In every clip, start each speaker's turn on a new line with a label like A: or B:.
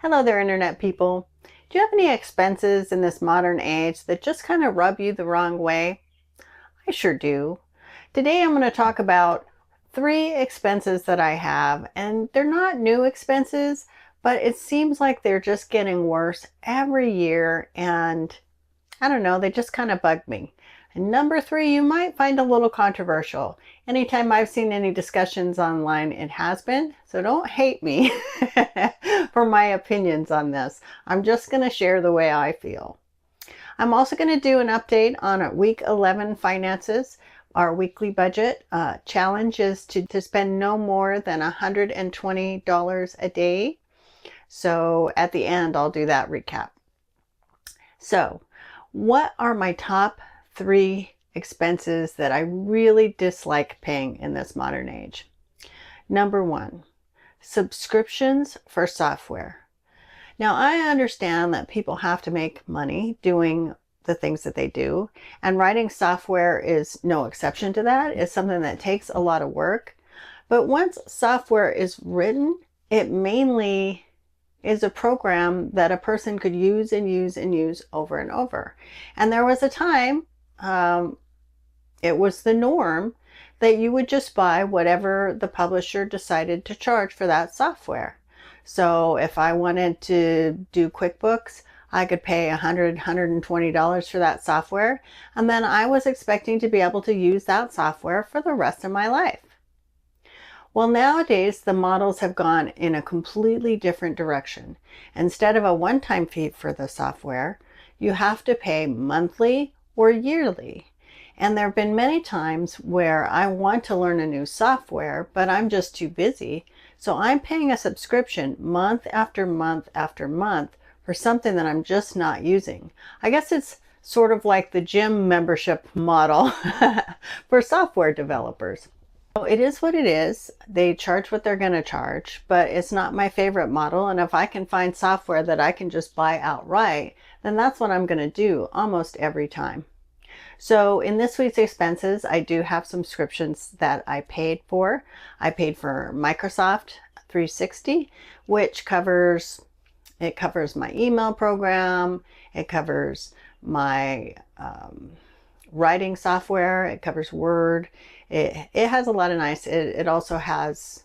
A: Hello there, Internet people. Do you have any expenses in this modern age that just kind of rub you the wrong way? I sure do. Today I'm going to talk about 3 expenses that I have, and they're not new expenses, but it seems like they're just getting worse every year, and I don't know, they just kind of bug me. And number 3, you might find a little controversial. Anytime I've seen any discussions online, it has been. So don't hate me for my opinions on this. I'm just going to share the way I feel. I'm also going to do an update on week 11 finances. Our weekly budget challenge is to spend no more than $120 a day. So at the end, I'll do that recap. So what are my top 3 expenses that I really dislike paying in this modern age? Number 1, subscriptions for software. Now, I understand that people have to make money doing the things that they do, and writing software is no exception to that. It's something that takes a lot of work. But once software is written, it mainly is a program that a person could use and use and use over and over. And there was a time, it was the norm that you would just buy whatever the publisher decided to charge for that software. So if I wanted to do QuickBooks, I could pay $120 for that software, and then I was expecting to be able to use that software for the rest of my life. Well, nowadays the models have gone in a completely different direction. Instead of a one-time fee for the software, you have to pay monthly or yearly. And there have been many times where I want to learn a new software, but I'm just too busy. So I'm paying a subscription month after month after month for something that I'm just not using. I guess it's sort of like the gym membership model for software developers. So it is what it is. They charge what they're going to charge, but it's not my favorite model. And if I can find software that I can just buy outright, then that's what I'm going to do almost every time. So in this week's expenses, I do have subscriptions that I paid for. I paid for Microsoft 360, which covers my email program. It covers my writing software. It covers Word. It has a lot of nice. It also has,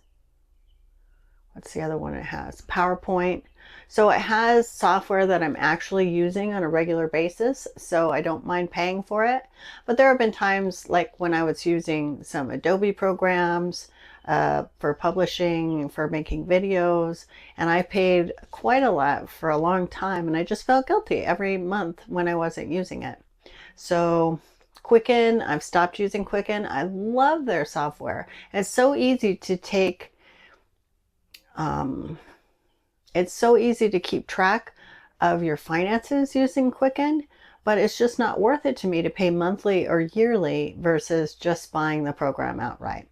A: what's the other one it has? PowerPoint. So it has software that I'm actually using on a regular basis, so I don't mind paying for it. But there have been times like when I was using some Adobe programs for publishing, for making videos, and I paid quite a lot for a long time, and I just felt guilty every month when I wasn't using it. So Quicken, I've stopped using Quicken. I love their software. It's so easy to take it's so easy to keep track of your finances using Quicken, but it's just not worth it to me to pay monthly or yearly versus just buying the program outright.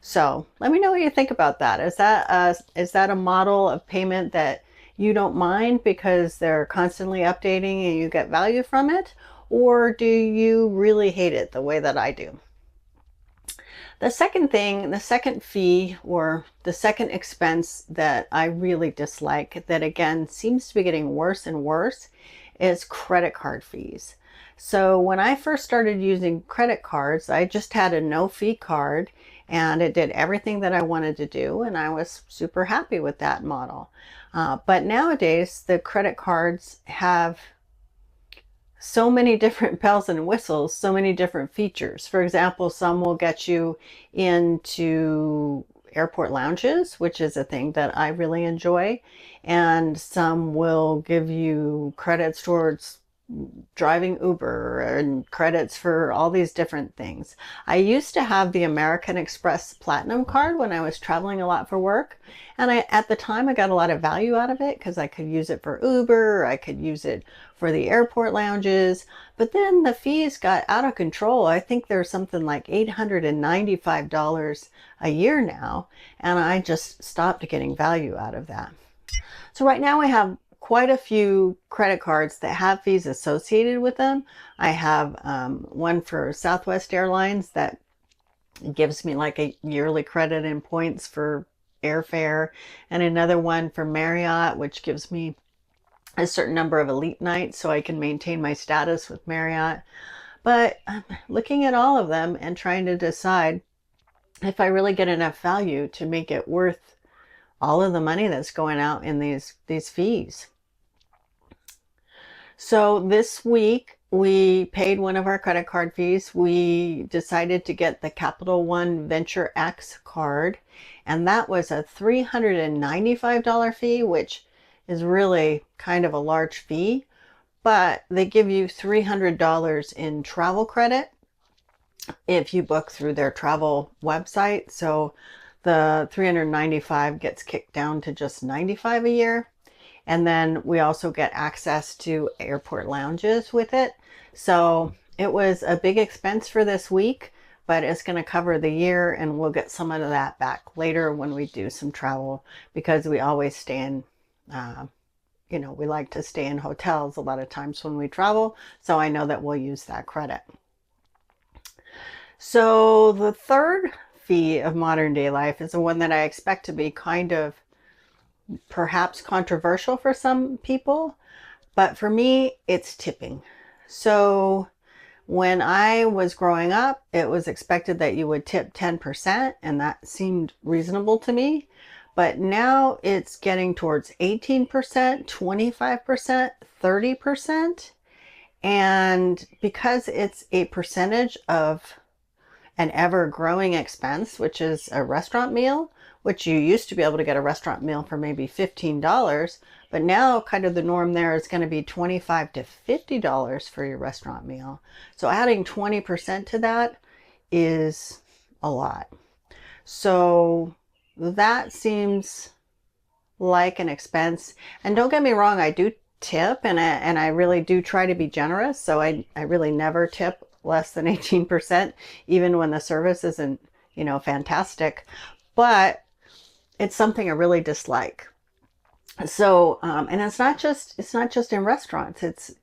A: So let me know what you think about that. Is that a model of payment that you don't mind because they're constantly updating and you get value from it? Or do you really hate it the way that I do? The second thing, the second fee or the second expense that I really dislike, that again seems to be getting worse and worse, is credit card fees. So when I first started using credit cards, I just had a no fee card and it did everything that I wanted to do, and I was super happy with that model. But nowadays the credit cards have so many different bells and whistles, so many different features. For example, some will get you into airport lounges, which is a thing that I really enjoy. And some will give you credits towards driving Uber and credits for all these different things. I used to have the American Express Platinum card when I was traveling a lot for work. And at the time I got a lot of value out of it because I could use it for Uber, I could use it for the airport lounges. But then the fees got out of control. I think there's something like $895 a year now. And I just stopped getting value out of that. So right now I have quite a few credit cards that have fees associated with them. I have one for Southwest Airlines that gives me like a yearly credit in points for airfare, and another one for Marriott, which gives me a certain number of elite nights so I can maintain my status with Marriott. But I'm looking at all of them and trying to decide if I really get enough value to make it worth all of the money that's going out in these fees. So this week we paid one of our credit card fees. We decided to get the Capital One Venture X card, and that was a $395 fee, which is really kind of a large fee, but they give you $300 in travel credit if you book through their travel website. So the 395 gets kicked down to just 95 a year. And then we also get access to airport lounges with it. So it was a big expense for this week, but it's going to cover the year, and we'll get some of that back later when we do some travel, because we always stay in, we like to stay in hotels a lot of times when we travel. So I know that we'll use that credit. So the third fee of modern day life is the one that I expect to be kind of perhaps controversial for some people, but for me, it's tipping. So when I was growing up, it was expected that you would tip 10%, and that seemed reasonable to me. But now it's getting towards 18%, 25%, 30%. And because it's a percentage of an ever-growing expense, which is a restaurant meal, which you used to be able to get a restaurant meal for maybe $15, but now kind of the norm there is going to be $25 to $50 for your restaurant meal. So adding 20% to that is a lot. So that seems like an expense. And don't get me wrong, I do tip, and I really do try to be generous. So I really never tip less than 18%, even when the service isn't, fantastic. But it's something I really dislike. So, and it's not just in restaurants. It's,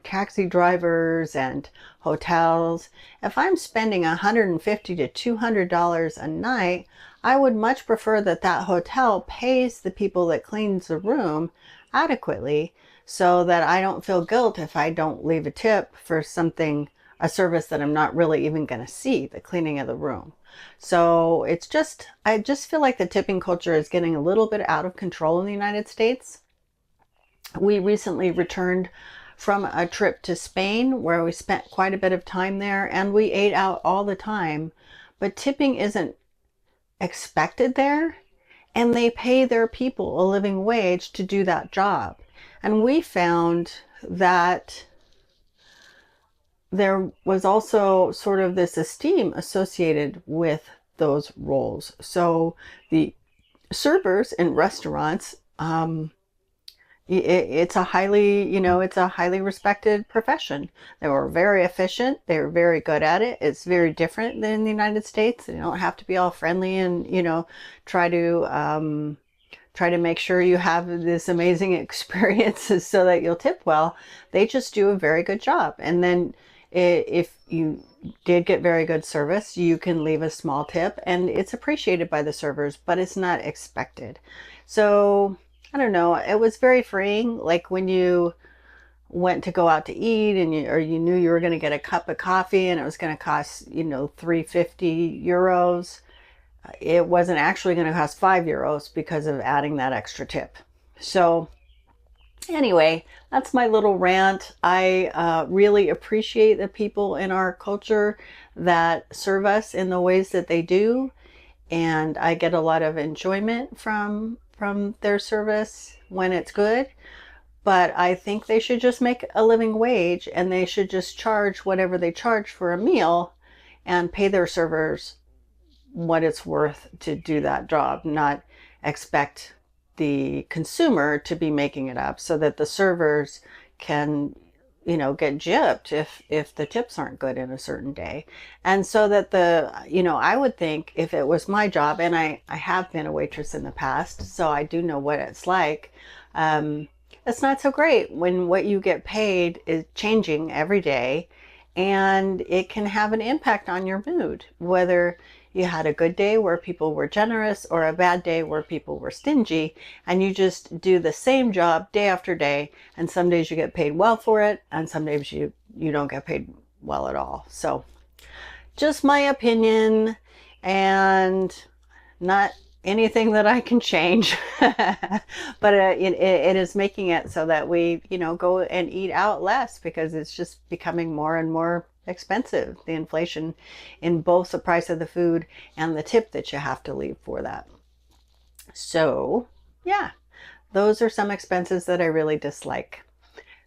A: taxi drivers and hotels. If I'm spending $150 to $200 a night, I would much prefer that hotel pays the people that cleans the room adequately, so that I don't feel guilt if I don't leave a tip for a service that I'm not really even going to see, the cleaning of the room. So I just feel like the tipping culture is getting a little bit out of control in the United States. We recently returned from a trip to Spain where we spent quite a bit of time there, and we ate out all the time, but tipping isn't expected there, and they pay their people a living wage to do that job. And we found that there was also sort of this esteem associated with those roles. So the servers in restaurants, it's a highly respected profession. They were very efficient. They were very good at it. It's very different than in the United States. They don't have to be all friendly and, try to make sure you have this amazing experiences so that you'll tip well. They just do a very good job. And then if you did get very good service, you can leave a small tip, and it's appreciated by the servers, but it's not expected. So I don't know, it was very freeing. Like when you went to go out to eat and you knew you were going to get a cup of coffee and it was going to cost, 350 euros. It wasn't actually going to cost 5 euros because of adding that extra tip. So anyway, that's my little rant. I really appreciate the people in our culture that serve us in the ways that they do, and I get a lot of enjoyment from their service when it's good. But I think they should just make a living wage, and they should just charge whatever they charge for a meal and pay their servers what it's worth to do that job, not expect the consumer to be making it up so that the servers can, get gypped if the tips aren't good in a certain day. And so that I would think if it was my job, and I have been a waitress in the past, so I do know what it's like. It's not so great when what you get paid is changing every day, and it can have an impact on your mood, whether You had a good day where people were generous or a bad day where people were stingy, and you just do the same job day after day, and some days you get paid well for it and some days you don't get paid well at all. So just my opinion, and not anything that I can change. But it is making it so that we, go and eat out less because it's just becoming more and more expensive. The inflation in both the price of the food and the tip that you have to leave for that. So yeah, those are some expenses that I really dislike.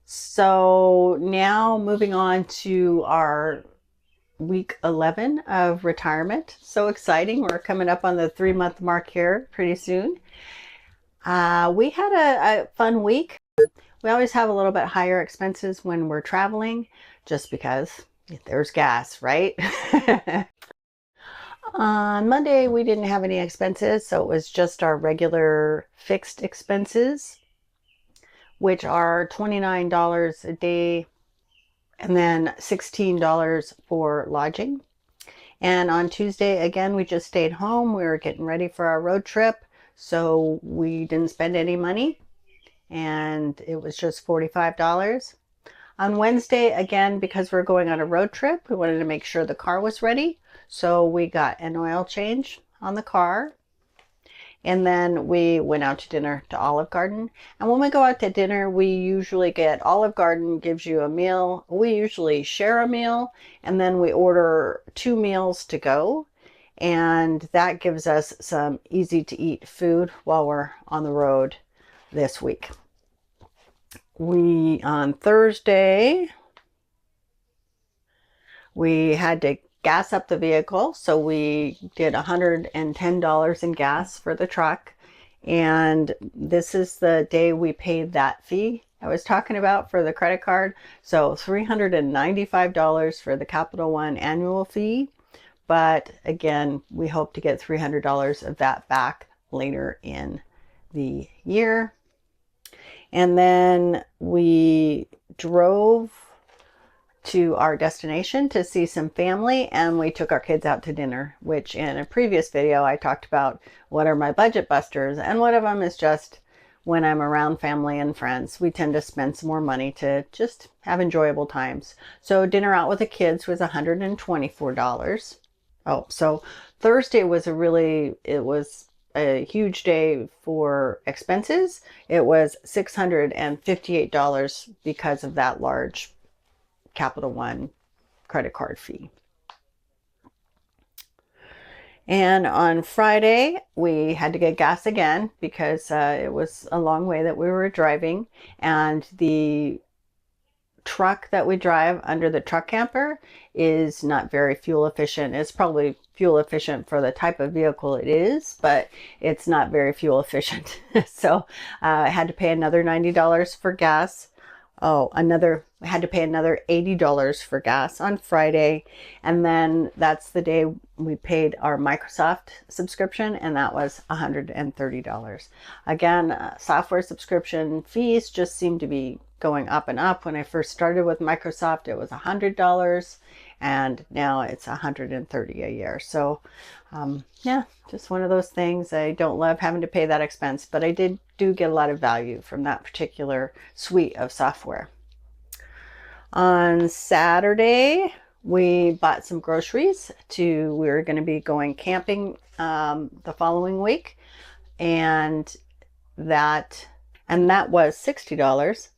A: So now moving on to our week 11 of retirement. So exciting. We're coming up on the 3-month mark here pretty soon. We had a fun week. We always have a little bit higher expenses when we're traveling just because there's gas, right? On Monday, we didn't have any expenses, so it was just our regular fixed expenses, which are $29 a day and then $16 for lodging. And on Tuesday, again, we just stayed home. We were getting ready for our road trip, so we didn't spend any money, and it was just $45. On Wednesday, again, because we're going on a road trip, we wanted to make sure the car was ready, so we got an oil change on the car. And then we went out to dinner to Olive Garden. And when we go out to dinner, we usually get Olive Garden gives you a meal. We usually share a meal, and then we order 2 meals to go. And that gives us some easy to eat food while we're on the road this week. On Thursday, we had to gas up the vehicle, so we did $110 in gas for the truck, and this is the day we paid that fee I was talking about for the credit card. So $395 for the Capital One annual fee, but again, we hope to get $300 of that back later in the year. And then we drove to our destination to see some family, and we took our kids out to dinner, which in a previous video I talked about what are my budget busters, and one of them is just when I'm around family and friends, we tend to spend some more money to just have enjoyable times. So dinner out with the kids was $124. Oh, so Thursday was it was a huge day for expenses. It was $658 because of that large Capital One credit card fee. And on Friday, we had to get gas again because it was a long way that we were driving, and the truck that we drive under the truck camper is not very fuel efficient. It's probably fuel efficient for the type of vehicle it is, but it's not very fuel efficient. So I had to pay another $90 for gas. I had to pay another $80 for gas on Friday. And then that's the day we paid our Microsoft subscription, and that was $130. Again, software subscription fees just seem to be going up and up. When I first started with Microsoft, it was $100, and now it's $130 a year. So yeah, just one of those things. I don't love having to pay that expense, but I do get a lot of value from that particular suite of software. On Saturday, we bought some groceries. We were going to be going camping the following week, and that was $60.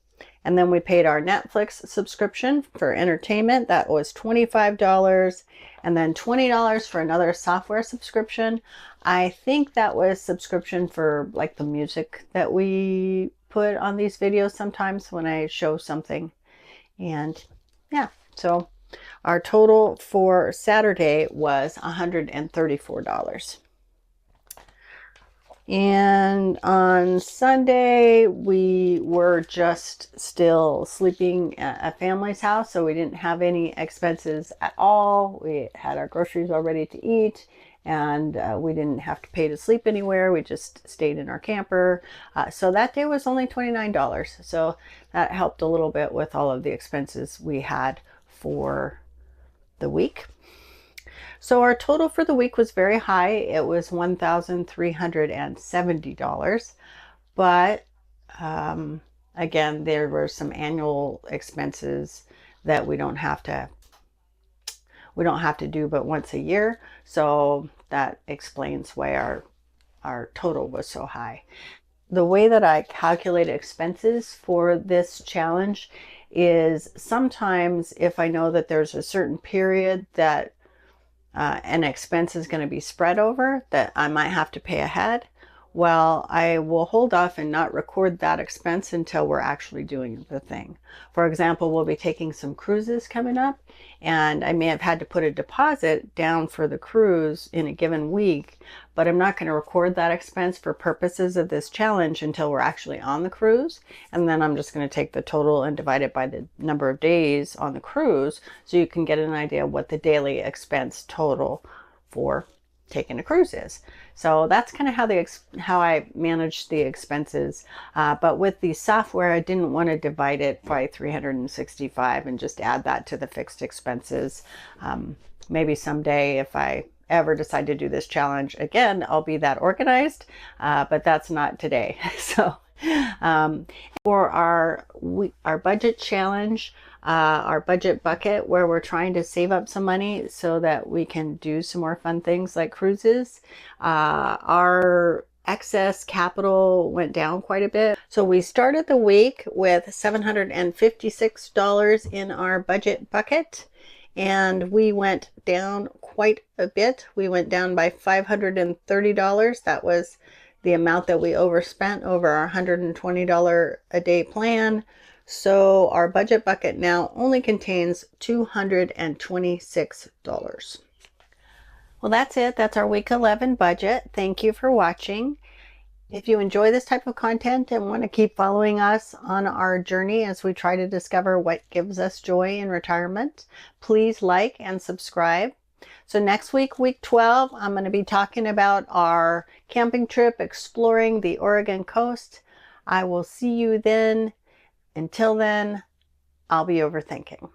A: And then we paid our Netflix subscription for entertainment. That was $25. And then $20 for another software subscription. I think that was subscription for like the music that we put on these videos sometimes when I show something. And yeah, so our total for Saturday was $134. And on Sunday, we were just still sleeping at a family's house, so we didn't have any expenses at all. We had our groceries all ready to eat, and we didn't have to pay to sleep anywhere. We just stayed in our camper. So that day was only $29. So that helped a little bit with all of the expenses we had for the week. So our total for the week was very high. It was $1,370, but um, again, there were some annual expenses that we don't have to do but once a year. So that explains why our total was so high. The way that I calculate expenses for this challenge is sometimes if I know that there's a certain period that an expense is going to be spread over that I might have to pay ahead, well, I will hold off and not record that expense until we're actually doing the thing. For example, we'll be taking some cruises coming up, and I may have had to put a deposit down for the cruise in a given week, but I'm not going to record that expense for purposes of this challenge until we're actually on the cruise. And then I'm just going to take the total and divide it by the number of days on the cruise so you can get an idea of what the daily expense total for taking a cruise is. So that's kind of how I manage the expenses. But with the software, I didn't want to divide it by 365 and just add that to the fixed expenses. Maybe someday if I ever decide to do this challenge again, I'll be that organized, but that's not today. So for our budget challenge, our budget bucket, where we're trying to save up some money so that we can do some more fun things like cruises, our excess capital went down quite a bit. So we started the week with $756 in our budget bucket, and we went down quite a bit. We went down by $530. That was the amount that we overspent over our $120 a day plan. So our budget bucket now only contains $226. Well, that's it. That's our week 11 budget. Thank you for watching. If you enjoy this type of content and want to keep following us on our journey as we try to discover what gives us joy in retirement, please like and subscribe. So next week, week 12, I'm going to be talking about our camping trip exploring the Oregon coast. I will see you then. Until then, I'll be overthinking.